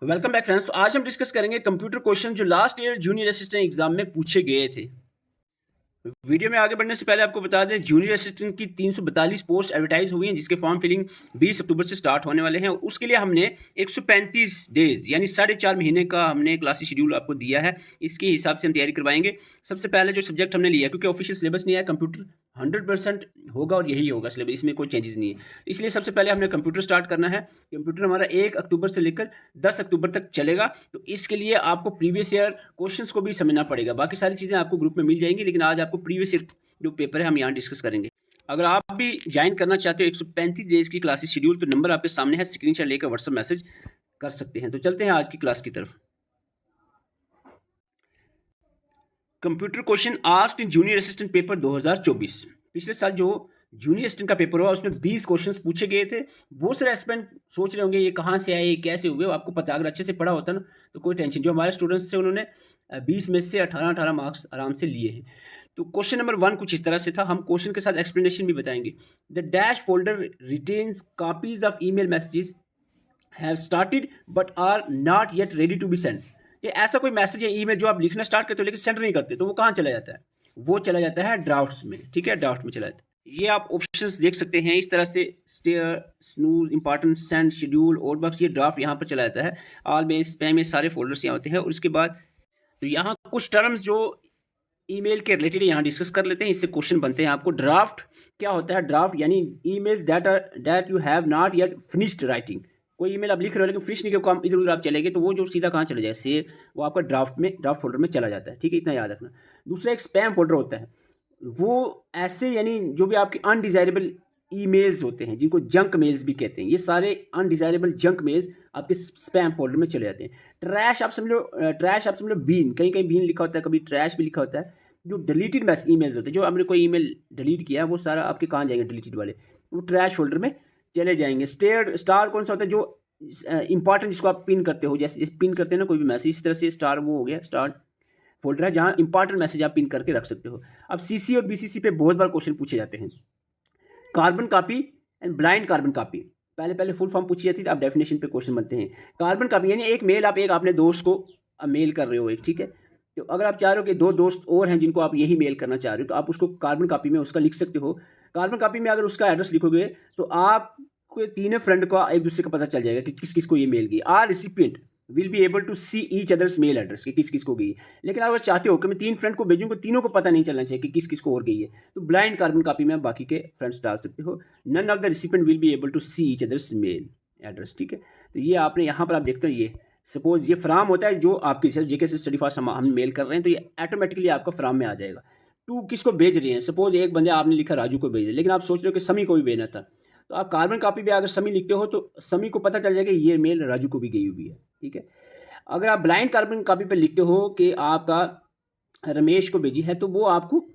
Welcome back friends. तो आज हम डिस्कस करेंगे कंप्यूटर क्वेश्चन जो last year junior assistant exam में पूछे गए थे। वीडियो में आगे बढ़ने से पहले आपको बता दें, जूनियर असिस्टेंट की 342 पोस्ट एडवर्टाइज हुई हैं, जिसके फॉर्म फिलिंग 20 अक्टूबर से स्टार्ट होने वाले हैं। उसके लिए हमने 135 डेज यानी 4.5 महीने का हमने क्लासी शेड्यूल आपको दिया है। इसके हिसाब से हम तैयारी करवाएंगे। सबसे पहले जो सब्जेक्ट हमने लिया, क्योंकि ऑफिशियल सिलेबस नहीं है, कंप्यूटर 100% होगा और यही होगा सिलेबस, इसमें कोई चेंजेस नहीं है। इसलिए सबसे पहले हमने कंप्यूटर स्टार्ट करना है। कंप्यूटर हमारा 1 अक्टूबर से लेकर 10 अक्टूबर तक चलेगा। तो इसके लिए आपको प्रीवियस ईयर क्वेश्चंस को भी समझना पड़ेगा। बाकी सारी चीज़ें आपको ग्रुप में मिल जाएंगी, लेकिन आज आपको प्रीवियस ईयर जो पेपर है हम यहाँ डिस्कस करेंगे। अगर आप भी ज्वाइन करना चाहते हो 135 डेज की क्लासेस शेड्यूल, तो नंबर आपके सामने है, स्क्रीनशॉट लेकर व्हाट्सएप मैसेज कर सकते हैं। तो चलते हैं आज की क्लास की तरफ। Computer question asked in junior assistant paper 2024। पिछले साल जो जूनियर असिस्टेंट का पेपर हुआ उसमें 20 क्वेश्चंस पूछे गए थे। बहुत सारे एस्पिरेंट सोच रहे होंगे ये कहाँ से आए, ये कैसे हुए। आपको पता, अगर अच्छे से पढ़ा होता ना तो कोई टेंशन। जो हमारे स्टूडेंट्स थे उन्होंने 20 में से 18 मार्क्स आराम से लिए हैं। तो क्वेश्चन नंबर 1 कुछ इस तरह से था। हम क्वेश्चन के साथ एक्सप्लेनेशन भी बताएंगे। The dash folder retains copies of email messages have started but are not yet ready to be send. ये ऐसा कोई मैसेज या ईमेल जो आप लिखना स्टार्ट करते हो लेकिन सेंड नहीं करते, तो वो कहाँ चला जाता है? वो चला जाता है ड्राफ्ट्स में। ठीक है, ड्राफ्ट में चला जाता है। ये आप ऑप्शंस देख सकते हैं इस तरह से, starred, snooze, important, send, schedule, outbox. ये ड्राफ्ट यहाँ पर चला जाता है। ऑल में, स्पैम में, सारे फोल्डर्स यहाँ होते हैं। और उसके बाद तो यहाँ कुछ टर्म्स जो ईमेल के रिलेटेड यहाँ डिस्कस कर लेते हैं। इससे क्वेश्चन बनते हैं आपको। ड्राफ्ट क्या होता है? ड्राफ्ट यानी emails that you have not yet finished writing. कोई ईमेल आप लिख रहे हो लेकिन फिनिश नहीं किया, काम इधर उधर आप चले गए, तो वो जो सीधा कहाँ चला जाए, सेव, वो आपका ड्राफ्ट फोल्डर में चला जाता है। ठीक है, इतना याद रखना। दूसरा एक स्पैम फोल्डर होता है। वो ऐसे यानी जो भी आपके अनडिजायरेबल ईमेल्स होते हैं, जिनको जंक मेल्स भी कहते हैं, ये सारे अनडिजायरेबल जंक मेल्स आपके स्पैम फोल्डर में चले जाते हैं। ट्रैश आप समझ लो, बीन, कहीं कहीं बीन लिखा होता है, कभी ट्रैश भी लिखा होता है। जो डिलीटेड ईमेल्स होते हैं, जो आपने कोई ईमेल डिलीट किया है, वो सारा आपके कहाँ जाएंगे? डिलीटेड वाले, वो ट्रैश फोल्डर में चले जाएंगे। स्टार कौन सा होता है? जो इंपॉर्टेंट, जिसको आप पिन करते हो, जैसे पिन करते हैं ना कोई भी मैसेज, इस तरह से स्टार वो हो गया, स्टार फोल्डर है जहाँ इंपॉर्टेंट मैसेज आप पिन करके रख सकते हो। अब सीसी और बीसीसी पे बहुत बार क्वेश्चन पूछे जाते हैं। Carbon copy and blind carbon copy, पहले पहले फुल फॉर्म पूछी जाती थी, अब डेफिनेशन पे क्वेश्चन बनते हैं। कार्बन कॉपी यानी एक मेल आप एक अपने दोस्त को मेल कर रहे हो एक, ठीक है। तो अगर आप चाह रहे हो कि 2 दोस्त और हैं जिनको आप यही मेल करना चाह रहे हो, तो आप उसको कार्बन कॉपी में उसका लिख सकते हो। कार्बन कॉपी में अगर उसका एड्रेस लिखोगे तो आपको तीनों फ्रेंड को एक दूसरे का पता चल जाएगा कि किस किस को ये मेल गई। Are recipient will be able to see each other's mail address कि किस किस को गई है। लेकिन अगर चाहते हो कि मैं 3 फ्रेंड को भेजूँ, तीनों को पता नहीं चलना चाहिए कि किस किस को और गई है, तो ब्लाइंड कार्बन कॉपी में आप बाकी के फ्रेंड्स डाल सकते हो। None of the recipient will be able to see each other's mail address. ठीक है, तो ये आपने यहाँ पर आप देखते हो, ये सपोज ये फ्राम होता है जो आपकी जेके से स्टडी फास्ट हम मेल कर रहे हैं, तो ये ऑटोमेटिकली आपका फ्राम में आ जाएगा। टू किसको भेज रहे हैं? सपोज एक बंदे आपने लिखा राजू को भेज रहे, लेकिन आप सोच रहे हो कि समी को भी भेजना था, तो आप कार्बन कॉपी पे अगर समी लिखते हो तो समी को पता चल जाएगा ये मेल राजू को भी गई हुई है। ठीक है, अगर आप ब्लाइंड कार्बन कॉपी पर लिखते हो कि आपका रमेश को भेजी है, तो वो आपको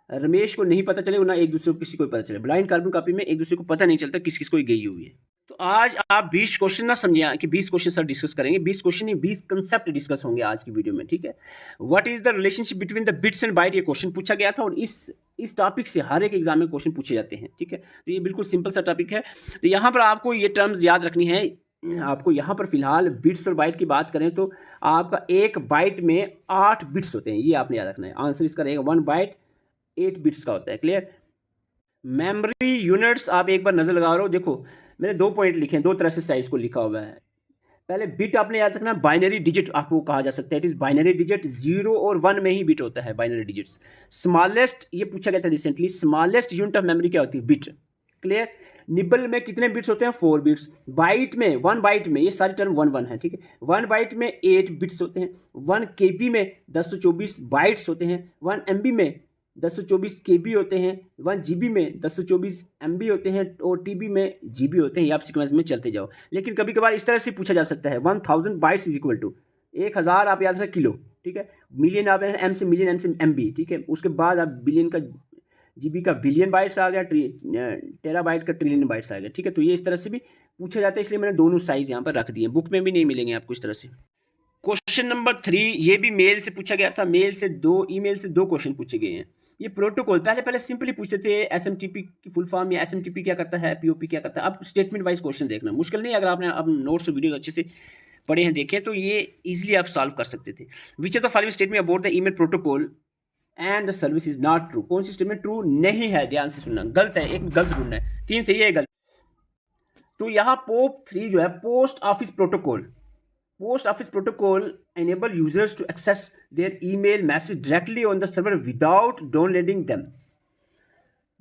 रमेश को नहीं पता चलेगा, ना एक दूसरे को किसी को पता चले। ब्लाइंड कार्बन कॉपी में एक दूसरे को पता नहीं चलता किस किस को गई हुई है। तो आज आप 20 क्वेश्चन ना समझिए कि 20 क्वेश्चन सर डिस्कस करेंगे। 20 क्वेश्चन नहीं, 20 कंसेप्ट डिस्कस होंगे आज की वीडियो में। ठीक है, what is the relationship between the bits and byte, ये क्वेश्चन पूछा गया था और इस टॉपिक से हर एक एग्जाम में क्वेश्चन पूछे जाते हैं। ठीक है, तो ये बिल्कुल सिंपल सा टॉपिक है। तो यहाँ पर आपको ये टर्म्स याद रखनी है। आपको यहाँ पर फिलहाल बिट्स और बाइट की बात करें तो आपका एक बाइट में 8 बिट्स होते हैं, ये आपने याद रखना है। आंसर इसका रहेगा 1 बाइट 8 बिट्स का होता है। क्लियर? मेमोरी यूनिट्स आप एक बार नजर लगा रहे हो, देखो मैंने 2 पॉइंट लिखे हैं, 2 तरह से साइज को लिखा हुआ है। पहले बिट आपने याद रखना, बाइनरी डिजिट आपको कहा जा सकता है। इट इज बाइनरी डिजिट, 0 और 1 में ही बिट होता है बाइनरी डिजिट्स। स्मॉलेस्ट, ये पूछा गया था recently, smallest unit of memory क्या होती है? बिट। क्लियर? निबल में कितने बिट्स होते हैं? 4 बिट्स। बाइट में, 1 बाइट में, ये सारी टर्म 1 1 है। ठीक है, 1 बाइट में 8 बिट्स होते हैं। 1 केबी में 1024 बाइट्स होते हैं। 1 एमबी में 1024 केबी होते हैं। 1 जीबी में 1024 एमबी होते हैं और टीबी में जीबी होते हैं। ये आप सीक्वेंस में चलते जाओ। लेकिन कभी कभार इस तरह से पूछा जा सकता है, 1000 बाइट्स इज इक्वल टू 1000, आप याद रखें किलो। ठीक है, मिलियन आप एम से मिलियन, एम से एमबी। ठीक है, उसके बाद आप बिलियन का, जीबी का बिलियन बाइट्स आ गया, टेराबाइट का ट्रिलियन बाइट्स आ गया। ठीक है, तो ये इस तरह से भी पूछा जाता है, इसलिए मैंने दोनों साइज यहाँ पर रख दिए। बुक में भी नहीं मिलेंगे आपको इस तरह से। क्वेश्चन नंबर 3, ये भी मेल से पूछा गया था। मेल से 2, ईमेल से 2 क्वेश्चन पूछे गए हैं। ये प्रोटोकॉल पहले सिंपली पूछते थे, एसएमटीपी की फुल फॉर्म, या एसएमटीपी क्या करता है, पीओपी क्या करता है। अब स्टेटमेंट वाइज क्वेश्चन देखना मुश्किल नहीं, अगर आपने अब नोट्स और वीडियो अच्छे से पढ़े हैं देखे तो ये इजीली आप सॉल्व कर सकते थे। विच of the following statement about the email protocol and the service is not true, कौन सी स्टेटमेंट ट्रू नहीं है, ध्यान से सुनना, गलत है, एक गलत ढूंढना है, 3 सही है गलत। तो यहाँ पोप 3 जो है post office protocol enable users to access their email message directly on the server without downloading them।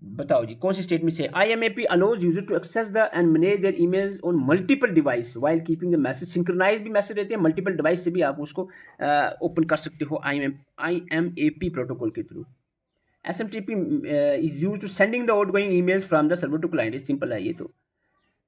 बताओ जी कौन सी स्टेटमेंट से IMAP allows user to access the and manage their emails on multiple device while keeping the message synchronized भी message रहते हैं, multiple device से भी आप उसको ओपन कर सकते हो IMAP प्रोटोकॉल के through. SMTP is used to sending the outgoing emails from the server to client, simple है ये तो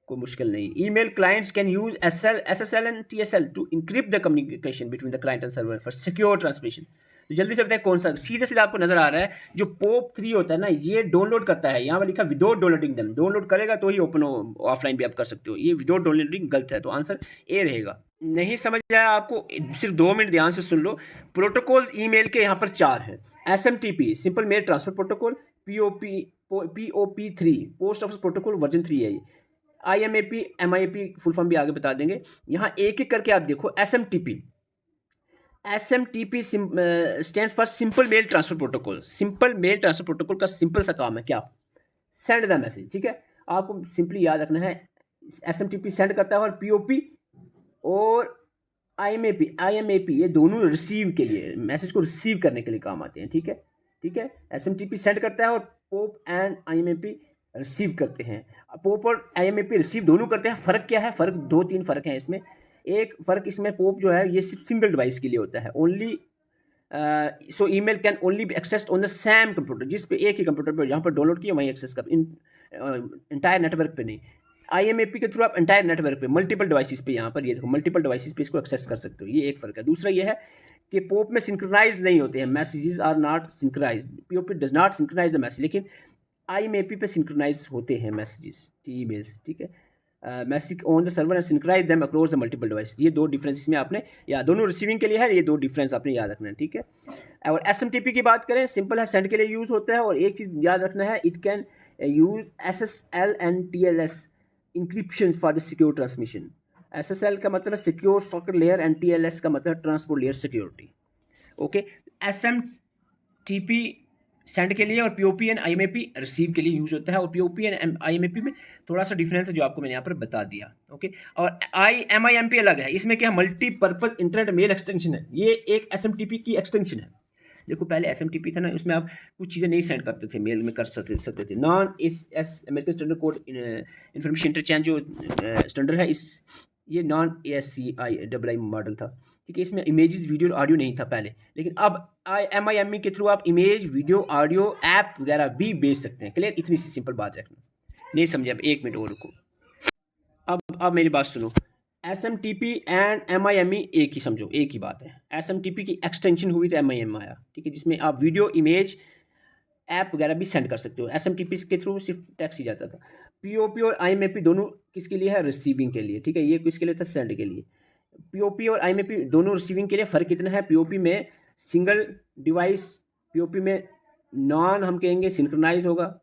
कोई मुश्किल नहीं। Email clients can use SSL and TSL to encrypt the communication between the client and server for secure transmission. तो जल्दी से बताएं कौन सा, सीधे सीधा आपको नजर आ रहा है जो पोप 3 होता है ना, ये डाउनलोड करता है, यहाँ पर लिखा विदाउट डाउनलोडिंग देम, डाउनलोड करेगा तो ही ओपन ऑफलाइन भी आप कर सकते हो, ये विदाउट डाउनलोडिंग गलत है, तो आंसर ए रहेगा। नहीं समझ आया आपको, सिर्फ 2 मिनट ध्यान से सुन लो। प्रोटोकॉल्स ईमेल के यहाँ पर 4 है। SMTP simple mail transfer protocol, POP3 post office protocol version 3 है ये। IMAP MIAP फुल फॉर्म भी आगे बता देंगे। यहाँ एक एक करके आप देखो। SMTP stand for simple mail transfer protocol. Simple mail transfer protocol का सिंपल सा काम है क्या, सेंड द मैसेज, ठीक है, आपको सिंपली याद रखना है। SMTP सेंड करता है और POP और IMAP ये दोनों रिसीव के लिए, मैसेज को रिसीव करने के लिए काम आते हैं, ठीक है, ठीक है। SMTP सेंड करता है और पोप एंड IMAP रिसीव करते हैं। पोप और IMAP रिसीव दोनों करते हैं। फ़र्क क्या है, फ़र्क 2-3 फ़र्क हैं इसमें। एक फ़र्क इसमें पोप जो है ये सिर्फ सिंगल डिवाइस के लिए होता है, only so email can only B accessed on the same computer, जिस पे एक ही कंप्यूटर पे जहाँ पर डाउनलोड किया वहीं एक्सेस कर, इंटायर नेटवर्क पे नहीं। IMAP के थ्रू आप इंटायर नेटवर्क पे मल्टीपल डिवाइसेस पे, यहाँ पर ये देखो मल्टीपल डिवाइसेस पे इसको एक्सेस कर सकते हो, ये एक फ़र्क है। दूसरा ये है कि पोप में सिंक्रोनाइज नहीं होते हैं, messages are not synchronize, POP does not synchronize the message, लेकिन IMAP पे सिंक्रोनाइज होते हैं मैसेजेस, ईमेल्स, ठीक है। Message on the server and synchronize them across the multiple device, ये 2 डिफरेंस इसमें आपने, या दोनों रिसीविंग के लिए है, ये 2 डिफरेंस आपने याद रखना है, ठीक है। और SMTP की बात करें, सिंपल है, सेंड के लिए यूज़ होता है, और एक चीज़ याद रखना है, it can use SSL and TLS encryption for the secure transmission. SSL का मतलब है secure socket layer and TLS का मतलब transport layer security, okay. SMTP send के लिए और POP एंड IMAP रिसीव के लिए यूज होता है, और POP एंड IMAP में थोड़ा सा डिफरेंस है जो आपको मैंने यहाँ पर बता दिया, ओके। और MIMP अलग है, इसमें क्या मल्टीपर्पज इंटरनेट मेल एक्सटेंशन है, ये एक SMTP की एक्सटेंशन है। देखो पहले SMTP था ना, उसमें आप कुछ चीज़ें नहीं सेंड करते थे, मेल में कर सकते थे। Non S American standard code information interchange जो स्टैंडर्ड है, इस ये नॉन ASCII मॉडल था, ठीक है। इसमें इमेजेस वीडियो ऑडियो नहीं था पहले, लेकिन अब MIME के थ्रू आप इमेज वीडियो ऑडियो ऐप वगैरह भी भेज सकते हैं। क्लियर, इतनी सी सिंपल बात रखना। नहीं समझे, अब 1 मिनट और रुको। अब मेरी बात सुनो, SMTP एंड MIME एक ही समझो, एक ही बात है। SMTP की एक्सटेंशन हुई तो MIME आया, ठीक है, जिसमें आप वीडियो इमेज ऐप वगैरह भी सेंड कर सकते हो। SMTP के थ्रू सिर्फ टेक्स्ट ही जाता था। POP और IMAP दोनों किसके लिए है, रिसीविंग के लिए, ठीक है, ये किसके लिए था, सेंड के लिए। POP और IMAP दोनों रिसीविंग के लिए। फ़र्क कितना है, POP में सिंगल डिवाइस, POP में नॉन हम कहेंगे सिंक्रोनाइज होगा,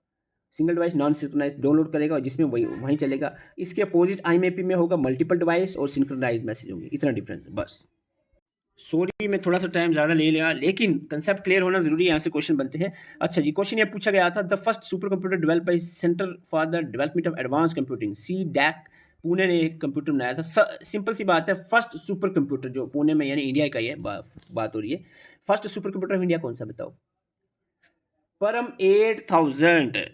single device non synchronize download करेगा और जिसमें वहीं चलेगा। इसके अपोजिट IMAP में होगा मल्टीपल डिवाइस और सिंक्रोनाइज मैसेज होंगे, इतना डिफरेंस है बस। सॉरी मैं थोड़ा सा टाइम ज़्यादा ले लिया, लेकिन कंसेप्ट क्लियर होना जरूरी है, यहाँ से क्वेश्चन बनते हैं। अच्छा जी, क्वेश्चन ये पूछा गया था, the first super computer develop by centre for the development of advance computing CDAC Pune ने एक कंप्यूटर बनाया था। सिंपल सी बात है, फर्स्ट सुपर कंप्यूटर जो पुणे में यानी इंडिया का ही है, बात हो रही है। First super computer of India कौन सा बताओ, परम 8000,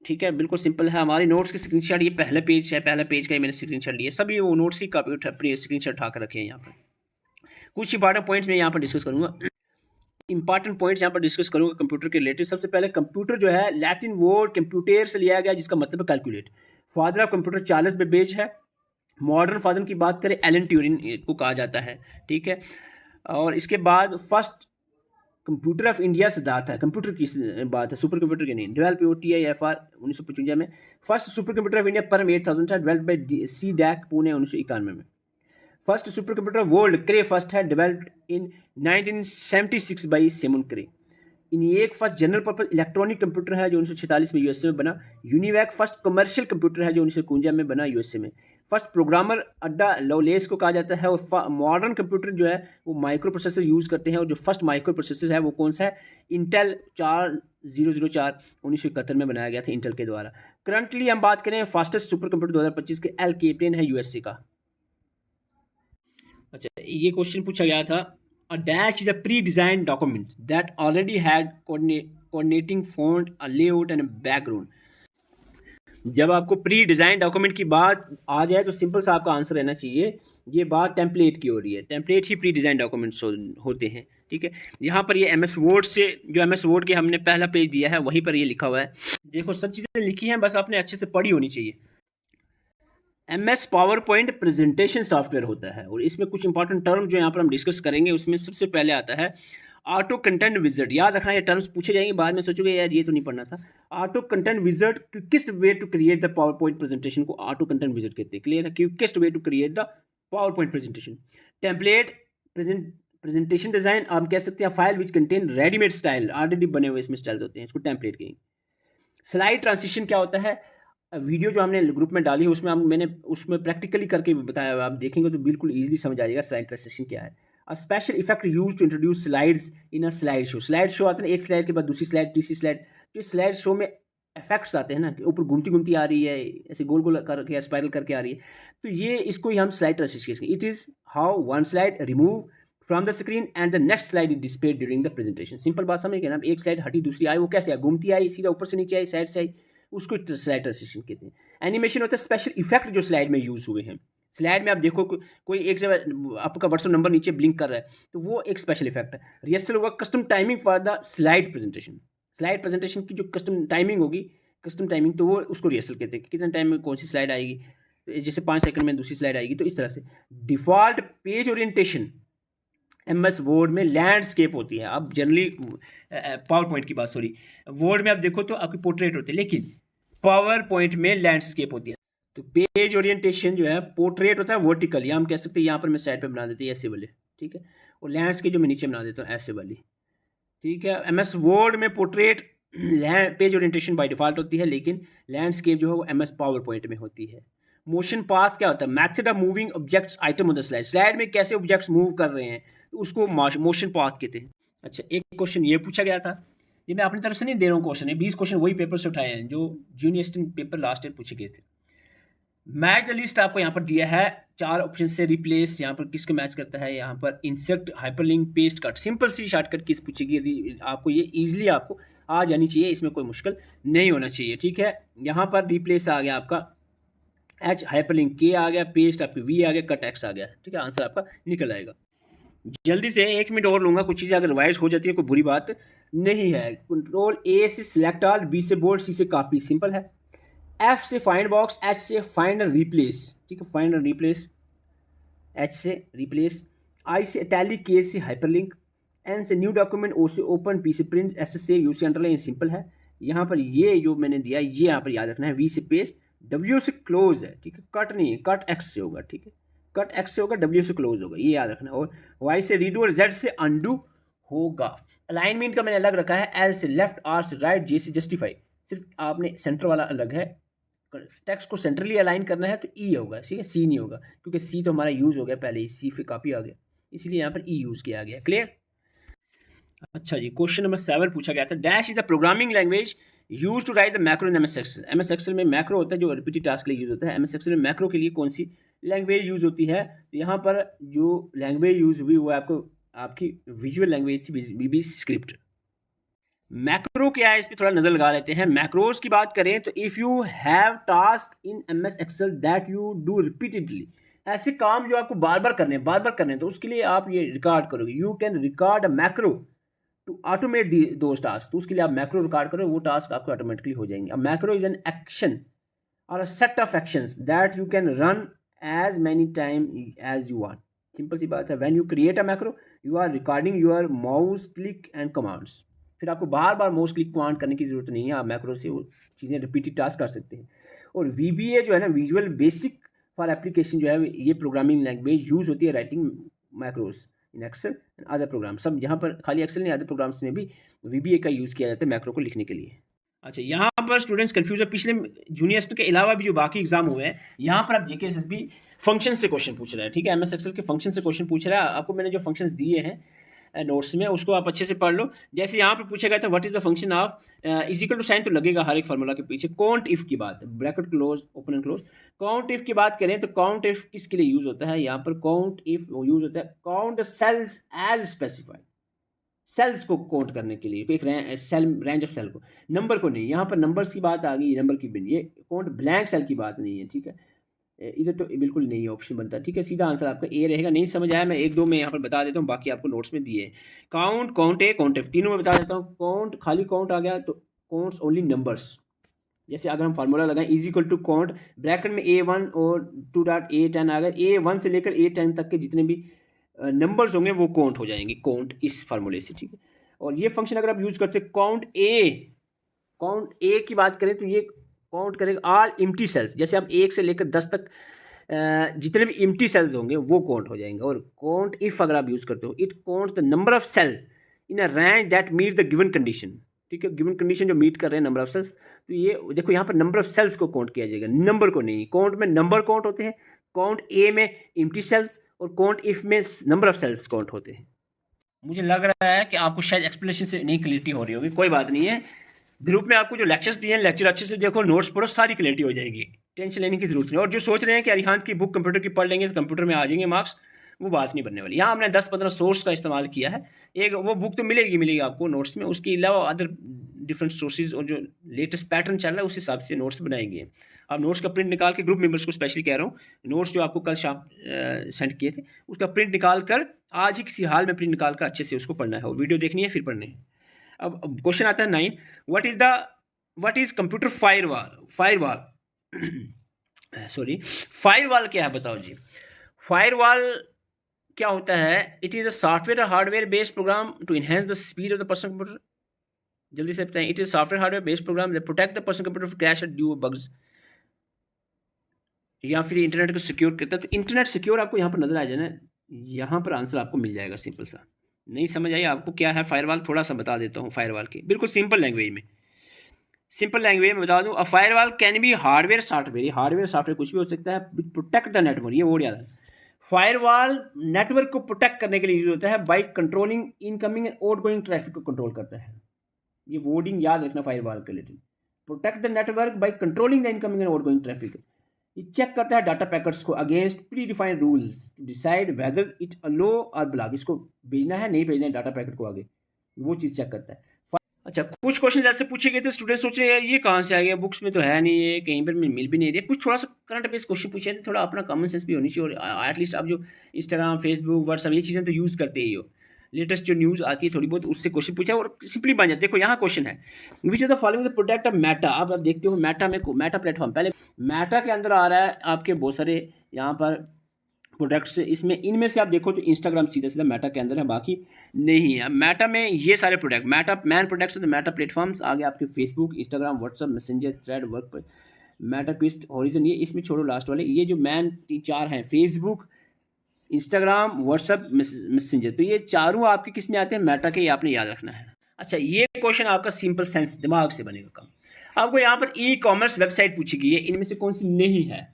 ठीक है, बिल्कुल सिंपल है। हमारे नोट्स के स्क्रीनशॉट ये पहला पेज है, पहला पेज का ही मैंने स्क्रीनशॉट लिया, सभी वो नोट्स ही कापी अपनी स्क्रीनशॉट उठा कर रखे हैं। यहाँ पर कुछ इंपॉर्टेंट पॉइंट्स मैं यहाँ पर डिस्कस करूँगा, इंपॉर्टेंट पॉइंट्स यहाँ पर डिस्कस करूँगा कंप्यूटर के रिलेटेड। सबसे पहले कंप्यूटर जो है लैटिन वर्ड कंप्यूटर से लिया गया, जिसका मतलब है calculate. Father of computer Charles Babbage है। मॉडर्न फादर की बात करें, एलन ट्यूरिंग को कहा जाता है, ठीक है। और इसके बाद first computer of India Siddharth है, कंप्यूटर की बात है, सुपर कंप्यूटर की नहीं। डेवलप OTIFR 1955 में। First super computer of India Param 8000 है, डेवलप बाई CDAC पुणे 1991 में। First super computer world Cray first है, developed in 1976 by Seymour Cray. ENIAC first general purpose electronic computer है जो 1946 में USA में बना। यूनिवैक फर्स्ट कमर्शियल कंप्यूटर है जो 1951 में बना USA में। फर्स्ट प्रोग्रामर अड्डा लवलेस को कहा जाता है। और मॉडर्न कंप्यूटर जो है वो माइक्रो प्रोसेसर यूज़ करते हैं, और जो फर्स्ट माइक्रो प्रोसेसर है वो कौन सा है? इंटेल 4004 1971 में बनाया गया था इंटेल के द्वारा। करंटली हम बात करें फास्टेस्ट सुपर कंप्यूटर 2025 के, एल केपटेन है यूएसए का। अच्छा, ये क्वेश्चन पूछा गया था, a dash is a pre design document that already had coordinating font, a layout and background. जब आपको प्री डिजाइन डॉक्यूमेंट की बात आ जाए तो सिंपल सा आपका आंसर रहना चाहिए, ये बात टेम्पलेट की हो रही है। टेम्पलेट ही प्री डिजाइन डॉक्यूमेंट्स होते हैं, ठीक है। यहाँ पर ये एम एस वर्ड से, जो एम एस वर्ड के हमने पहला पेज दिया है वहीं पर ये लिखा हुआ है। देखो सब चीज़ें लिखी हैं, बस आपने अच्छे से पढ़ी होनी चाहिए। M S PowerPoint presentation software होता है, और इसमें कुछ इंपॉर्टेंट टर्म जो यहाँ पर हम डिस्कस करेंगे, उसमें सबसे पहले आता है ऑटो कंटेंट विजट। याद रखना, ये टर्म्स पूछे जाएंगे, बाद में सोचोगे यार ये तो नहीं पढ़ना था। Auto content wizard, quickest way to create the PowerPoint presentation को ऑटो कंटेंट विजट कहते हैं। क्लियर है? Quickest way to create the PowerPoint presentation. Template presentation design, आप कह सकते हैं file which contain readymade style, already बने हुए इसमें स्टाइल्स होते हैं, इसको टेम्पलेट कहेंगे। स्लाइड ट्रांसिशन क्या होता है? वीडियो जो हमने ग्रुप में डाली है उसमें मैंने उसमें प्रैक्टिकली करके बताया हुआ, आप देखेंगे तो बिल्कुल ईजिली समझ आ जाएगा स्लाइड ट्रांसिशन क्या है। A special effect use to introduce slides in a slide show. Slide show आते हैं एक स्लाइड के बाद दूसरी स्लाइड, तीसरी स्लाइड। जो स्लाइड शो में इफेक्ट्स आते हैं ना, कि ऊपर घूमती घूमती आ रही है, ऐसे गोल गोल करके या स्पाइरल करके आ रही है, तो ये इसको ही हम स्लाइड ट्रांसिशन कहते हैं। It is how one slide remove from the screen and the next slide is displayed during the presentation. Simple बात समझ गए ना, एक स्लाइड हटी दूसरी आई, वो कैसे आई? घूमती आई, सीधा ऊपर से नीचे आई, साइड से आई, उसको स्लाइड ट्रांसिशन कहते हैं। एनिमेशन होता है स्पेशल इफेक्ट जो स्लाइड में यूज हुए हैं। स्लाइड में आप देखो कोई एक जगह आपका व्हाट्सएप नंबर नीचे ब्लिंक कर रहा है, तो वो एक स्पेशल इफेक्ट है। रिहर्सल होगा custom timing for the slide presentation. Slide presentation की जो कस्टम टाइमिंग होगी, कस्टम टाइमिंग, तो वो उसको रिहर्सल कहते हैं कि कितने टाइम में कौन सी स्लाइड आएगी, जैसे 5 सेकंड में दूसरी स्लाइड आएगी, तो इस तरह से। Default page orientation M S Word में लैंडस्केप होती है। अब जनरली पावर पॉइंट की बात, सॉरी, वर्ड में आप देखो तो आपकी पोर्ट्रेट होती है, लेकिन पावर पॉइंट में लैंडस्केप होती है। तो पेज ओरिएंटेशन जो है पोर्ट्रेट होता है वर्टिकल, या हम कह सकते हैं यहाँ पर मैं साइड पे बना देती है ऐसे वाले, ठीक है। और लैंडस्केप जो मैं नीचे बना देता हूँ ऐसे वाली, ठीक है। एम एस वर्ड में portrait page orientation by default होती है, लेकिन लैंडस्केप जो है वो एम एस पावर पॉइंट में होती है। मोशन पाथ क्या होता है? Method of moving objects item on the slide. Slide में कैसे ऑब्जेक्ट्स मूव कर रहे हैं, तो उसको मोशन पाथ कहते हैं। अच्छा, एक क्वेश्चन ये पूछा गया था, ये मैं अपनी तरफ से नहीं दे रहा हूँ क्वेश्चन, है 20 क्वेश्चन वही पेपर से उठाए हैं जो junior assistant paper last year पूछे गए थे। मैच द लिस्ट आपको यहाँ पर दिया है 4 ऑप्शन से। रिप्लेस यहाँ पर किसको मैच करता है? यहाँ पर insert, hyperlink, paste cut. Simple सी शॉर्टकट किस पूछेगी, यदि आपको ये इजीली आपको आ जानी चाहिए, इसमें कोई मुश्किल नहीं होना चाहिए, ठीक है। यहाँ पर रिप्लेस आ गया आपका एच, हाइपरलिंक के आ गया, पेस्ट आपकी वी आ गया, कट एक्स आ गया, ठीक है। आंसर आपका निकल आएगा। जल्दी से 1 मिनट और लूंगा, कुछ चीज़ें अगर रिवाइज हो जाती है कोई बुरी बात नहीं है। कंट्रोल ए से सिलेक्ट ऑल, बी से बोल्ड, सी से कॉपी, सिंपल है। एफ से फाइंड बॉक्स, एच से फाइंड एंड रिप्लेस, ठीक है, फाइंड एंड रिप्लेस, एच से रिप्लेस। आई से इटैलिक, के से हाइपरलिंक, एन से न्यू डॉक्यूमेंट, ओ से ओपन, पी से प्रिंट, एस से यू से अंडरलाइन, सिंपल है। यहाँ पर ये जो मैंने दिया ये यहाँ पर याद रखना है। वी से पेस्ट, डब्ल्यू से क्लोज है, ठीक है, कट नहीं है, कट एक्स से होगा, ठीक है, कट एक्स से होगा, डब्ल्यू से क्लोज होगा, ये याद रखना है। और वाई से रीडू और जेड से अंडू होगा। अलाइनमेंट का मैंने अलग रखा है, एल से लेफ्ट, आर से राइट, जे से जस्टिफाई। सिर्फ आपने सेंटर वाला अलग है, टेक्स्ट को सेंट्रली अलाइन करना है तो ई होगा, ठीक है, सी नहीं होगा, क्योंकि सी तो हमारा यूज हो गया पहले ही, सी पे काफी आ गया, इसलिए यहाँ पर ई यूज किया गया। क्लियर? अच्छा जी, क्वेश्चन नंबर 7 पूछा गया था, dash is a programming language use to write the macro in M S Excel. M S Excel में मैक्रो होता है जो रिपीटेड टास्क के लिए यूज होता है। एम एस एक्सेल में मैक्रो के लिए कौन सी लैंग्वेज यूज होती है? तो यहाँ पर जो लैंग्वेज यूज हुई वो आपको आपकी विजुअल लैंग्वेज थी, वीबी स्क्रिप्ट। मैक्रो क्या है, इस पर थोड़ा नजर लगा लेते हैं। मैक्रोज की बात करें तो if you have task in M S Excel that you do repeatedly, ऐसे काम जो आपको बार बार करने हैं, तो उसके लिए आप ये रिकॉर्ड करोगे। You can record a macro to automate those tasks, तो उसके लिए आप मैक्रो रिकॉर्ड करो, वो टास्क आपको ऑटोमेटिकली हो जाएंगे। अब macro is an action or a set of actions that you can run as many time as you want. Simple सी बात है, when you create a macro you are recording your mouse click and commands. फिर आपको बार बार mouse click command करने की जरूरत नहीं है, आप मैक्रो से वो चीज़ें रिपीटेड टास्क कर सकते हैं। और VBA जो है ना, विजुअल बेसिक फॉर एप्लीकेशन जो है, ये प्रोग्रामिंग लैंग्वेज यूज होती है writing macros in Excel and other program. सब यहाँ पर खाली एक्सेल नहीं, अदर प्रोग्राम्स में भी VBA का यूज़ किया जाता है मैक्रो को लिखने के लिए। अच्छा, यहाँ पर स्टूडेंट्स कंफ्यूज है। पिछले जूनियर असिस्टेंट के अलावा भी जो बाकी एग्जाम हुए हैं, यहाँ पर आप जेकेएसएसबी फंक्शन से क्वेश्चन पूछ रहा है, ठीक है। एमएस एक्सेल के फंक्शन से क्वेश्चन पूछ रहा है। आपको मैंने जो फंक्शंस दिए हैं नोट्स में, उसको आप अच्छे से पढ़ लो। जैसे यहाँ पे पूछा गया था what is the function of, is equal to sign तो लगेगा हर एक फार्मूला के पीछे। काउंट इफ की बात, bracket close open and close. Count if की बात करें तो काउंट इफ किसके लिए यूज होता है? यहाँ पर काउंट इफ यूज होता है count the cells as specified, cells को काउंट करने के लिए, एक सेल रेंज ऑफ सेल को, नंबर को नहीं। यहाँ पर नंबर्स की बात आ गई, नंबर की भी नहीं, ये काउंट ब्लैंक सेल की बात नहीं है, ठीक है। इधर तो बिल्कुल नहीं ऑप्शन बनता, ठीक है। सीधा आंसर आपका ए रहेगा। नहीं समझ आया, मैं एक दो में यहाँ पर बता देता हूँ, बाकी आपको नोट्स में दिए। काउंट, काउंट ए, काउंट एफ, तीनों में बता देता हूँ। काउंट खाली काउंट आ गया तो काउंट्स ओनली नंबर्स। जैसे अगर हम फार्मूला लगाएं is equal to count bracket में A1 और 2.A10 आ गए, A1 से लेकर A10 तक के जितने भी नंबर्स होंगे वो काउंट हो जाएंगे, काउंट इस फार्मूले से, ठीक है। और ये फंक्शन अगर आप यूज करते हैं काउंट ए की बात करें तो ये काउंट करेगा ऑल इम्प्टी सेल्स। जैसे आप 1 से लेकर 10 तक जितने भी इम्प्टी सेल्स होंगे वो काउंट हो जाएंगे। और काउंट इफ अगर आप यूज करते हो, it count the number of cells in a range that meet the given condition, ठीक है। गिवन कंडीशन जो मीट कर रहे हैं नंबर ऑफ सेल्स, तो ये देखो यहाँ पर नंबर ऑफ सेल्स को काउंट किया जाएगा, नंबर को नहीं। काउंट में नंबर काउंट होते हैं, काउंट ए में इम्प्टी सेल्स, और काउंट इफ में नंबर ऑफ सेल्स काउंट होते हैं। मुझे लग रहा है कि आपको शायद एक्सप्लेनेशन से नहीं क्लियरिटी हो रही होगी, कोई बात नहीं है। ग्रुप में आपको जो लेक्चर्स दिए हैं, लेक्चर अच्छे से देखो, नोट्स पढ़ो, सारी क्लियरिटी हो जाएगी, टेंशन लेने की जरूरत नहीं। और जो सोच रहे हैं कि अरिहांत की बुक कंप्यूटर की पढ़ लेंगे तो कंप्यूटर में आ जाएंगे मार्क्स, वो बात नहीं बनने वाली। यहाँ हमने 10-15 सोर्स का इस्तेमाल किया है। एक वो बुक तो मिलेगी आपको नोट्स में, उसके अलावा अदर डिफरेंट सोर्सेज और जो लेटेस्ट पैटर्न चल रहा है उस हिसाब से नोट्स बनाएंगे। आप नोट्स का प्रिंट निकाल के, ग्रुप मेंबर्स को स्पेशली कह रहा हूँ, नोट्स जो आपको कल शाम सेंड किए थे उसका प्रिंट निकाल कर आज ही किसी हाल में प्रिंट निकाल कर अच्छे से उसको पढ़ना है, और वीडियो देखनी है फिर पढ़नी है। अब क्वेश्चन आता है 9, what is computer firewall sorry, firewall क्या है बताओ जी। फायरवॉल क्या होता है? इट इज अ सॉफ्टवेयर और hardware based program to enhance the speed of the personal computer. जल्दी से बताएं। It is software hardware based program that protect the personal computer from crash और ड्यू बग्स, या फिर इंटरनेट को secure करता है। तो इंटरनेट सिक्योर आपको यहाँ पर नजर आ जाए ना, यहाँ पर आंसर आपको मिल जाएगा सिंपल सा। नहीं समझ आई आपको क्या है फायरवॉल? थोड़ा सा बता देता हूँ फायरवॉल की, बिल्कुल सिंपल लैंग्वेज में। सिंपल लैंग्वेज में बता दूं, a firewall can be hardware software, hardware software कुछ भी हो सकता है, प्रोटेक्ट द नेटवर्क, ये वर्ड याद है। फायरवॉल नेटवर्क को प्रोटेक्ट करने के लिए यूज होता है, by controlling incoming and outgoing traffic को कंट्रोल करता है। ये वर्डिंग याद रखना फायरवॉल के लिए। Protect the network by controlling the incoming and outgoing traffic. ये चेक करता है डाटा पैकेट्स को against predefined rules to decide whether it allow or block, इसको भेजना है नहीं भेजना है डाटा पैकेट को आगे, वो चीज़ चेक करता है। अच्छा, कुछ क्वेश्चन ऐसे पूछे गए थे, स्टूडेंट सोचे यार ये कहाँ से आ गया, बुक्स में तो है नहीं, ये कहीं पर मिल भी नहीं रही। कुछ थोड़ा सा करंट बेस्ड क्वेश्चन पूछे थे, थोड़ा अपना कॉमन सेंस भी होनी चाहिए। और एटलीस्ट आप जो इंस्टाग्राम, फेसबुक, व्हाट्सअप ये चीज़ें तो यूज़ करते ही हो, लेटेस्ट जो न्यूज़ आती है थोड़ी बहुत उससे क्वेश्चन पूछा और सिंपली बन जाए। देखो यहाँ क्वेश्चन है, which is the following the product of Meta. आप देखते हो मेटा में, मेटा प्लेटफॉर्म, पहले मेटा के अंदर आ रहा है आपके बहुत सारे यहाँ पर प्रोडक्ट्स, इसमें इनमें से आप देखो तो इंस्टाग्राम सीधा सीधा मेटा के अंदर है, बाकी नहीं है। मेटा में ये सारे product, Meta main products, Meta platforms आगे आपके Facebook, Instagram, WhatsApp, Messenger, thread, work, Meta Quest, Horizon, ये इसमें छोड़ो लास्ट वाले। ये जो मैन 4 हैं, फेसबुक, इंस्टाग्राम, व्हाट्सअप, मैसेंजर, तो ये चारों आपके किस में आते हैं? मेटा के, ये आपने याद रखना है। अच्छा, ये क्वेश्चन आपका सिंपल सेंस दिमाग से बनेगा काम। आपको यहाँ पर ई कॉमर्स वेबसाइट पूछी गई है, इनमें से कौन सी नहीं है?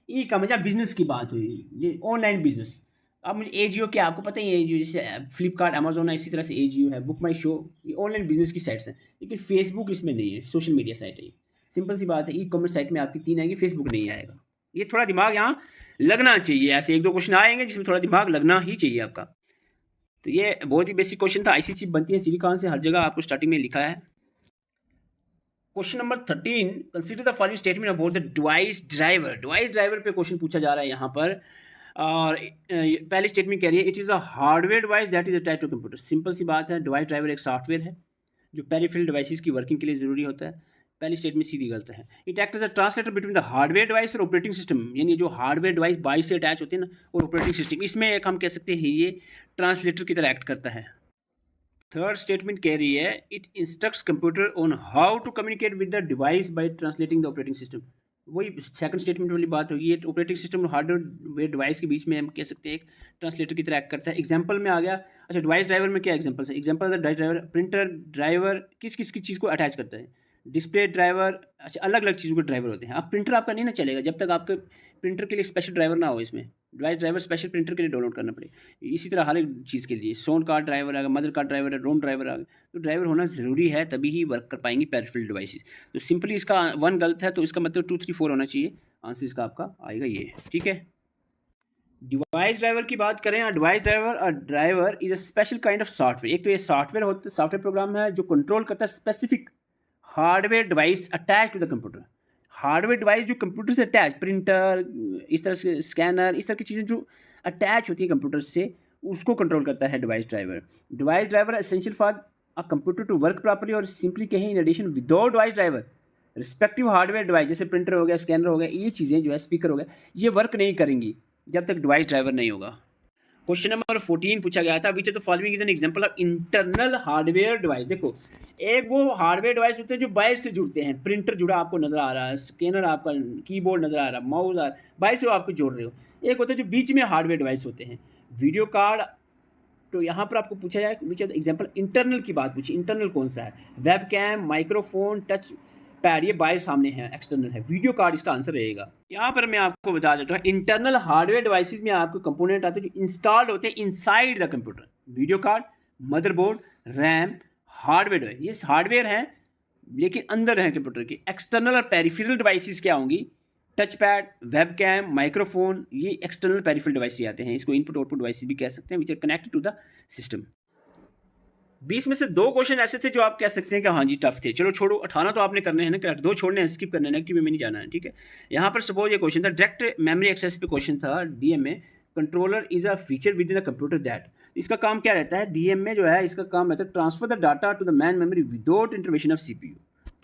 ई का मतलब बिजनेस की बात हुई, ये ऑनलाइन बिजनेस। अब मुझे एजियो क्या, आपको पता ही है, एजियो जैसे फ्लिपकार्ट, अमेजोन है, इसी तरह से एजियो है, बुक माई शो, ये ऑनलाइन बिजनेस की साइट्स हैं। लेकिन फेसबुक इसमें नहीं है, सोशल मीडिया साइट है ये। सिंपल सी बात है, ई कॉमर्स साइट में आपकी 3 आएगी, फेसबुक नहीं आएगा। ये थोड़ा दिमाग यहाँ लगना चाहिए, ऐसे 1-2 क्वेश्चन आएंगे जिसमें थोड़ा दिमाग लगना ही चाहिए आपका। तो ये बहुत ही बेसिक क्वेश्चन था, ऐसी चीज बनती है सिलिकॉन से, हर जगह आपको स्टार्टिंग में लिखा है। Question number 13, consider the following statement about the device driver. Device driver पे क्वेश्चन पूछा जा रहा है यहाँ पर। और पहली स्टेटमेंट कह रही है it is a hardware device that is attached to computer. Simple सी बात है, डिवाइस ड्राइवर एक सॉफ्टवेयर है जो पेरिफेरल डिवाइसेस की वर्किंग के लिए ज़रूरी होता है। पहली स्टेटमेंट सीधी गलत है। It act as a translator between the hardware device और ऑपरेटिंग सिस्टम, यानी जो हार्डवेयर डिवाइस बाई से अटैच होते हैं ना, और ऑपरेटिंग सिस्टम, इसमें एक हम कह सकते हैं ये ट्रांसलेटर की तरह एक्ट करता है। थर्ड स्टेटमेंट कह रही है it instructs computer on how to communicate with the device by translating the operating system. वही सेकंड स्टेटमेंट वाली बात होगी, ये ऑपरेटिंग सिस्टम और हार्डवेयर डिवाइस के बीच में हम कह सकते हैं एक ट्रांसलेटर की तरह एक्ट करता है। एग्जांपल में आ गया। अच्छा, डिवाइस ड्राइवर में क्या एग्जांपल है? एग्जांपल है डिवाइस ड्राइवर प्रिंटर ड्राइवर किस किस की चीज़ को अटैच करता है? डिस्प्ले ड्राइवर, अच्छा अलग अलग चीज़ों के ड्राइवर होते हैं। अब प्रिंटर आपका नहीं ना चलेगा जब तक आपके प्रिंटर के लिए स्पेशल ड्राइवर ना हो, इसमें डिवाइस ड्राइवर स्पेशल प्रिंटर के लिए डाउनलोड करना पड़े। इसी तरह हर एक चीज़ के लिए साउंड कार्ड ड्राइवर आ गया, मदर कार्ड ड्राइवर है, रोम ड्राइवर आ गया, तो ड्राइवर होना ज़रूरी है, तभी ही वर्क कर पाएंगी पेरिफेरल डिवाइसेस। तो सिंपली इसका 1 गलत है, तो इसका मतलब 2 3 4 होना चाहिए। आंसर इसका आपका आएगा ये, ठीक है। डिवाइस ड्राइवर की बात करें, driver is a special kind of software. एक तो ये सॉफ्टवेयर प्रोग्राम है जो कंट्रोल करता है specific hardware device attach to the computer. Hardware device जो कंप्यूटर से अटैच, प्रिंटर, इस तरह से स्कैनर, इस तरह की चीज़ें जो अटैच होती है कंप्यूटर से, उसको कंट्रोल करता है device driver. Device driver essential for a computer to work properly, और सिंपली कहें in addition without device driver respective hardware device जैसे प्रिंटर हो गया, स्कैनर हो गया, ये चीज़ें जो है, स्पीकर हो गया, ये वर्क नहीं करेंगी जब तक डिवाइस ड्राइवर नहीं होगा। क्वेश्चन नंबर 14 पूछा गया था, विच of the following is an example of internal hardware device. देखो, एक वो हार्डवेयर डिवाइस होते हैं जो बाहर से जुड़ते हैं, प्रिंटर जुड़ा आपको नजर आ रहा है, स्कैनर आपका, कीबोर्ड नजर आ रहा है, माउस आ रहा है, बाहर से वो आपको जोड़ रहे हो। एक होता है जो बीच में हार्डवेयर डिवाइस होते हैं, वीडियो कार्ड। तो यहाँ पर आपको पूछा जाए which of the example, internal की बात पूछी, इंटरनल कौन सा है? Webcam, microphone, touchpad, ये बाहर सामने है, एक्सटर्नल है। वीडियो कार्ड इसका आंसर रहेगा। यहाँ पर मैं आपको बता देता हूँ, इंटरनल हार्डवेयर डिवाइसेस में आपको कंपोनेंट आते हैं जो इंस्टॉल्ड होते हैं inside the computer. Video card, motherboard, RAM, hardware device, ये हार्डवेयर हैं लेकिन अंदर है कंप्यूटर के। एक्सटर्नल और पेरिफेरल डिवाइसेस क्या होंगी? Touchpad, webcam, microphone, ये एक्सटर्नल पेरिफेरल डिवाइस आते हैं। इसको इनपुट आउटपुट डिवाइसेस भी कह सकते हैं, which are connected to the system. 20 में से 2 क्वेश्चन ऐसे थे जो आप कह सकते हैं कि हाँ जी टफ थे। चलो छोड़ो, 18 तो आपने करने हैं ना करेक्ट, 2 छोड़ने हैं, स्किप करने हैं, नेगेटिव में नहीं जाना है, ठीक है। यहाँ पर सपोज ये क्वेश्चन था, डायरेक्ट मेमोरी एक्सेस पे क्वेश्चन था डीएम में, controller is a feature with in the computer that. इसका काम क्या रहता है डीएम में जो है, इसका काम रहता है transfer the data to the main memory without intervention of CPU.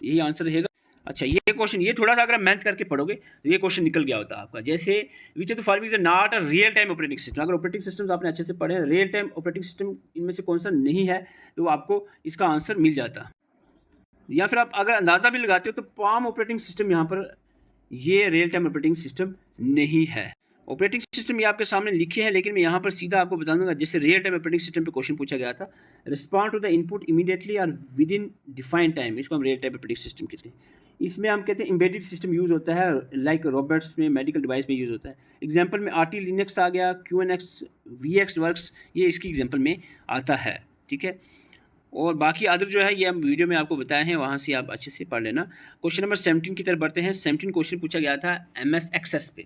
यही आंसर रहेगा। अच्छा, ये क्वेश्चन, ये थोड़ा सा अगर मेहनत करके पढ़ोगे तो ये क्वेश्चन निकल गया होता आपका। जैसे विच of the following is not a real time operating system. अगर ऑपरेटिंग सिस्टम्स आपने अच्छे से पढ़े हैं, रियल टाइम ऑपरेटिंग सिस्टम इनमें से कौन सा नहीं है, तो आपको इसका आंसर मिल जाता। या फिर आप अगर अंदाज़ा भी लगाते हो तो पाम ऑपरेटिंग सिस्टम यहाँ पर, ये रियल टाइम ऑपरेटिंग सिस्टम नहीं है। ऑपरेटिंग सिस्टम ये आपके सामने लिखे हैं, लेकिन मैं यहाँ पर सीधा आपको बता दूंगा। जैसे रियल टाइम ऑपरेटिंग सिस्टम पे क्वेश्चन पूछा गया था, respond to the input immediately और विद इन डिफाइंड टाइम, इसको हम रियल टाइम ऑपरेटिंग सिस्टम कहते हैं। इसमें हम कहते हैं एम्बेडेड सिस्टम यूज़ होता है, लाइक रोबोट्स में, मेडिकल डिवाइस में यूज़ होता है। एग्जाम्पल में आरटी लिनक्स आ गया, QNX, VX वर्क्स, ये इसकी एग्जाम्पल में आता है, ठीक है। और बाकी अदर जो है ये हम वीडियो में आपको बताए हैं, वहाँ से आप अच्छे से पढ़ लेना। क्वेश्चन नंबर 17 की तरफ बढ़ते हैं। 17 क्वेश्चन पूछा गया था MS एक्सेस पे,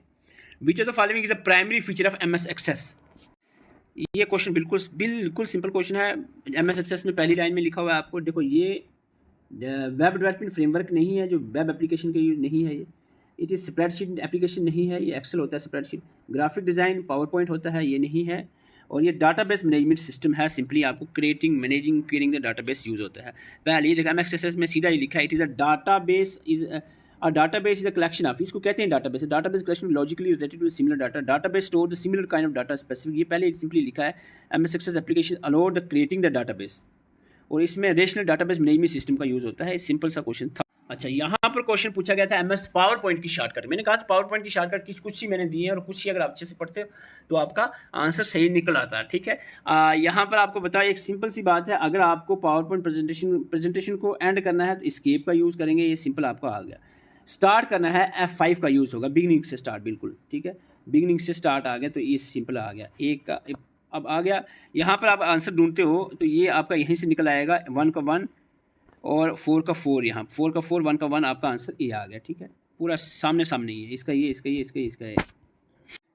which of the following is a primary feature of MS access. ये क्वेश्चन बिल्कुल सिंपल क्वेश्चन है। MS एक्सेस में पहली लाइन में लिखा हुआ है आपको, देखो ये वेब डेवलपमेंट फ्रेमवर्क नहीं है, जो वेब एप्लीकेशन के यूज नहीं है ये। इट इज़ स्प्रेडशीट एप्लीकेशन नहीं है, ये एक्सेल होता है spreadsheet. Graphic design power point होता है, ये नहीं है। और ये डाटाबेस मैनेजमेंट सिस्टम है, सिंपली आपको creating, managing, clearing the database use होता है। पहले ये देखा MS में सीधा ही लिखा है, it is a database is a collection of, इसको कहते हैं database collection logically related to similar data. Database store the similar kind of data specific, ये पहले सिंपली लिखा है। MS access application allowed the creating the database, और इसमें relational database management system का यूज़ होता है। सिंपल सा क्वेश्चन था। अच्छा, यहाँ पर क्वेश्चन पूछा गया था MS पावर पॉइंट की शॉर्टकट। मैंने कहा था पावर पॉइंट की शॉर्टकट कुछ ही मैंने दी है, और कुछ ही अगर आप अच्छे से पढ़ते हो तो आपका आंसर सही निकल आता है, ठीक है। यहाँ पर आपको बताओ, एक सिंपल सी बात है, अगर आपको पावर पॉइंट प्रेजेंटेशन को एंड करना है तो एस्केप का यूज़ करेंगे, ये सिंपल आपका आ गया। स्टार्ट करना है F5 का यूज़ होगा, बिगिनिंग से स्टार्ट, बिल्कुल ठीक है, बिगिनिंग से स्टार्ट आ गया तो ये सिंपल आ गया। एक का अब आ गया। यहाँ पर आप आंसर ढूंढते हो तो ये आपका यहीं से निकल आएगा, 1 का 1 और 4 का 4, यहाँ 4 का 4, 1 का 1, आपका आंसर ये आ गया, ठीक है। पूरा सामने ही है, इसका ये, इसका ये, इसका ये।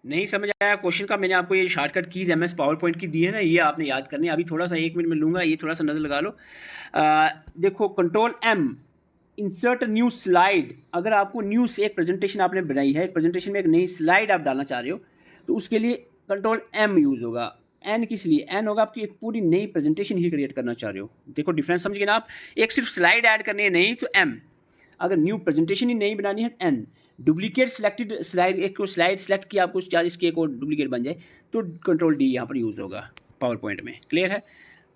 नहीं समझ आया क्वेश्चन का, मैंने आपको ये shortcut keys MS PowerPoint की दी है ना, ये आपने याद करनी है। अभी थोड़ा सा 1 मिनट में लूँगा, ये थोड़ा सा नज़र लगा लो। देखो, control M, insert new slide. अगर आपको न्यू से एक प्रेजेंटेशन आपने बनाई है, एक प्रेजेंटेशन में एक नई स्लाइड आप डालना चाह रहे हो, तो उसके लिए कंट्रोल M यूज़ होगा। एन किस लिए? एन होगा आपकी एक पूरी नई प्रेजेंटेशन ही क्रिएट करना चाह रहे हो। देखो डिफरेंस समझ गए ना आप, एक सिर्फ स्लाइड ऐड करनी है नहीं तो M, अगर न्यू प्रेजेंटेशन ही नहीं बनानी है N। डुप्लीकेट सिलेक्टेड स्लाइड, एक को स्लाइड सेलेक्ट किया आपको 40 की, एक और डुप्लीकेट बन जाए तो कंट्रोल D यहाँ पर यूज़ होगा पावर पॉइंट में। क्लियर है?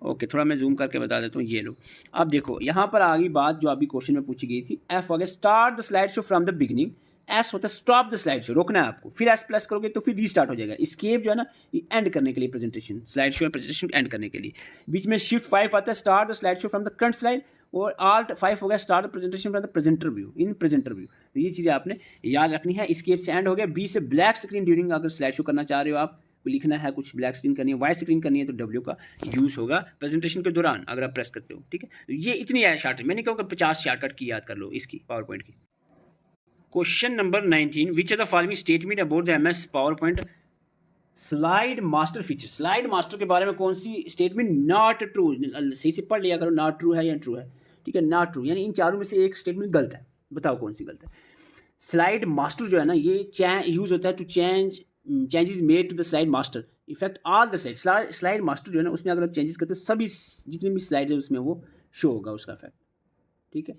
ओके, थोड़ा मैं जूम करके बता देता हूँ। ये लो, अब देखो यहाँ पर आ गई बात जो अभी क्वेश्चन में पूछी गई थी। F हो गया start the slide show from the beginning. S होता है स्टॉप द स्लाइड शो, रोकना है आपको। फिर S प्लस करोगे तो फिर रीस्टार्ट हो जाएगा। एस्केप जो है ना, ये एंड करने के लिए, प्रेजेंटेशन स्लाइड शो में प्रेजेंटेशन एंड करने के लिए। बीच में शिफ्ट 5 आता है, start the slide show from the current slide. और Alt 5 हो गया start presentation from the presenter view in presenter view. तो ये चीज़ें आपने याद रखनी है। स्केप से एंड हो गया। बी से ब्लैक स्क्रीन ड्यूरिंग, अगर स्लाइड शो करना चाह रहे हो आप, लिखना है कुछ, ब्लैक स्क्रीन करनी है, वाइट स्क्रीन करनी है, तो डब्ल्यू का यूज़ होगा प्रेजेंटेशन के दौरान अगर आप प्रेस करते हो। ठीक है, तो ये इतनी है शॉर्टकट। मैंने कहा 50 शॉर्टकट की याद कर लो इसकी पावर पॉइंट की। Question number 19, which are the following statement about the MS PowerPoint slide master feature. Slide master के बारे में कौन सी स्टेटमेंट नॉट ट्रू, सही से पढ़ लिया करो, नॉट ट्रू है या ट्रू है। ठीक है, नॉट ट्रू, यानी इन चारों में से एक स्टेटमेंट गलत है। बताओ कौन सी गलत है। स्लाइड मास्टर जो है ना, ये यूज होता है to changes made to the slide master effect all the slide. Slide master जो है ना, उसमें अगर आप चेंजेस करते हो सभी जितने भी स्लाइड है उसमें वो शो होगा उसका इफेक्ट। ठीक है,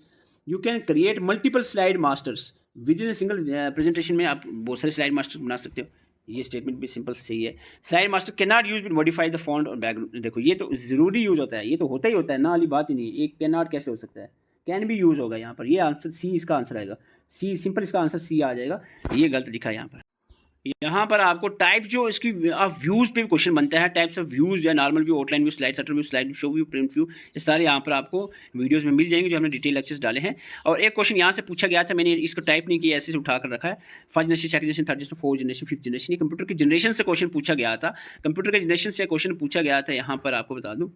you can create multiple slide masters with in single presentation में आप बहुत सारे स्लाइड मास्टर बना सकते हो। ये स्टेटमेंट भी सिंपल सही है। Slide master can not use with modify the font और बैकग्राउंड। देखो ये तो ज़रूरी यूज होता है, ये तो होता ही होता है ना वाली बात ही नहीं है। एक कैन नॉट कैसे हो सकता है, कैन भी यूज होगा यहाँ पर। ये आंसर सी इसका आंसर आएगा, सी सिंपल इसका आंसर सी आ जाएगा। ये गलत लिखा है यहाँ पर। यहाँ पर आपको टाइप जो इसकी व्यूज़ पे भी क्वेश्चन बनता है, टाइप्स ऑफ व्यूज़ या normal view, outline view, slide shutter view, slide show view, print view, ये सारे यहाँ पर आपको वीडियोस में मिल जाएंगे जो हमने डिटेल लेक्चर्स डाले हैं। और एक क्वेश्चन यहाँ से पूछा गया था, मैंने इसको टाइप नहीं किया, ऐसे से उठा कर रखा है। First generation, second generation, third generation, fourth generation, fifth generation, ये कंप्यूटर की जनरेशन से क्वेश्चन पूछा गया था। कंप्यूटर के जनरेशन से क्वेश्चन पूछा गया था। यहाँ पर आपको बता दूँ,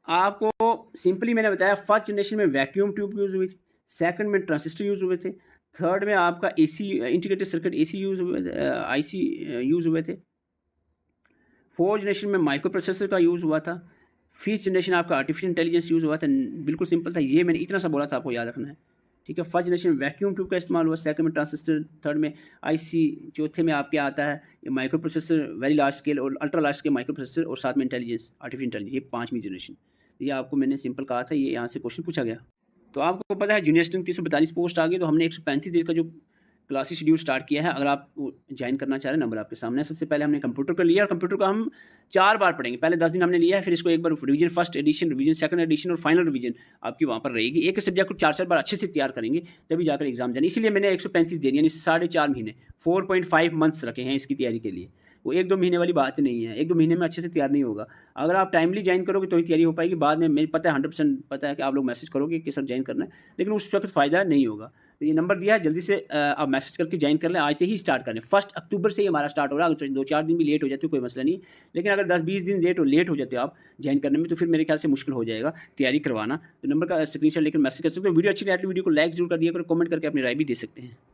आपको सिंपली मैंने बताया फर्स्ट जनरेशन में वैक्यूम ट्यूब यूज़ हुई थी, सेकंड में ट्रांजिस्टर यूज़ हुए थे, थर्ड में आपका AC integrated circuit AC use हुए, IC यूज़ हुए थे, फोर्थ जनरेशन में माइक्रो प्रोसेसर का यूज़ हुआ था, फिफ्थ जनरेशन आपका आर्टिफिशियल इंटेलिजेंस यूज़ हुआ था। बिल्कुल सिंपल था, ये मैंने इतना सा बोला था, आपको याद रखना है। ठीक है, फर्स्ट जनरेशन में वैक्यूम ट्यूब का इस्तेमाल हुआ, सेकंड में ट्रांजिस्टर, थर्ड में IC, चौथे में आपके आता है microprocessor, very large scale और ultra large scale microprocessor, और साथ में इंटेलिजेंस, आर्टिफिशियल इंटेलिजेंस, ये पाँचवीं जनरेशन। ये आपको मैंने सिंपल कहा था, ये यहाँ से क्वेश्चन पूछा गया। तो आपको पता है जूनियर स्ट्रिंग 342 पोस्ट आ गई, तो हमने 135 दिन का जो क्लासेस शेड्यूल स्टार्ट किया है। अगर आप ज्वाइन करना चाह रहे हैं, नंबर आपके सामने है। सबसे पहले हमने कंप्यूटर का लिया, और कंप्यूटर का हम 4 बार पढ़ेंगे। पहले 10 दिन हमने लिया है, फिर इसको एक बार revision, first edition, revision second edition और फाइनल रिवीजन आपकी वहाँ पर रहेगी। एक सब्जेक्ट को 4-4 बार अच्छे से तैयार करेंगे, तभी जाकर एग्जाम जाने। इसीलिए मैंने 135 दिन यानी 4.5 महीने 4.5 मंथ्स रखे हैं इसकी तैयारी के लिए। वो 1-2 महीने वाली बात नहीं है, 1-2 महीने में अच्छे से तैयार नहीं होगा। अगर आप टाइमली ज्वाइन करोगे तो ही तैयारी हो पाएगी। बाद में मुझे पता है 100% पता है कि आप लोग मैसेज करोगे कि सर ज्वाइन करना है, लेकिन उस वक्त फ़ायदा नहीं होगा। तो ये नंबर दिया है, जल्दी से आप मैसेज करके ज्वाइन कर लें, आज से ही स्टार्ट करें। 1 अक्टूबर से ही हमारा स्टार्ट हो रहा है। अगर 2-4 दिन भी लेट हो जाते हो कोई मसला नहीं, लेकिन अगर 10-20 दिन लेट हो जाते हो आप ज्वाइन करने में, तो फिर मेरे ख्याल से मुश्किल हो जाएगा तैयारी करवाना। तो नंबर का स्क्रीनशॉट लेकर मैसेज कर सकते हो। वीडियो अच्छी लगी वीडियो को लाइक जरूर कर दिया करो, कमेंट करके अपनी राय भी दे सकते हैं।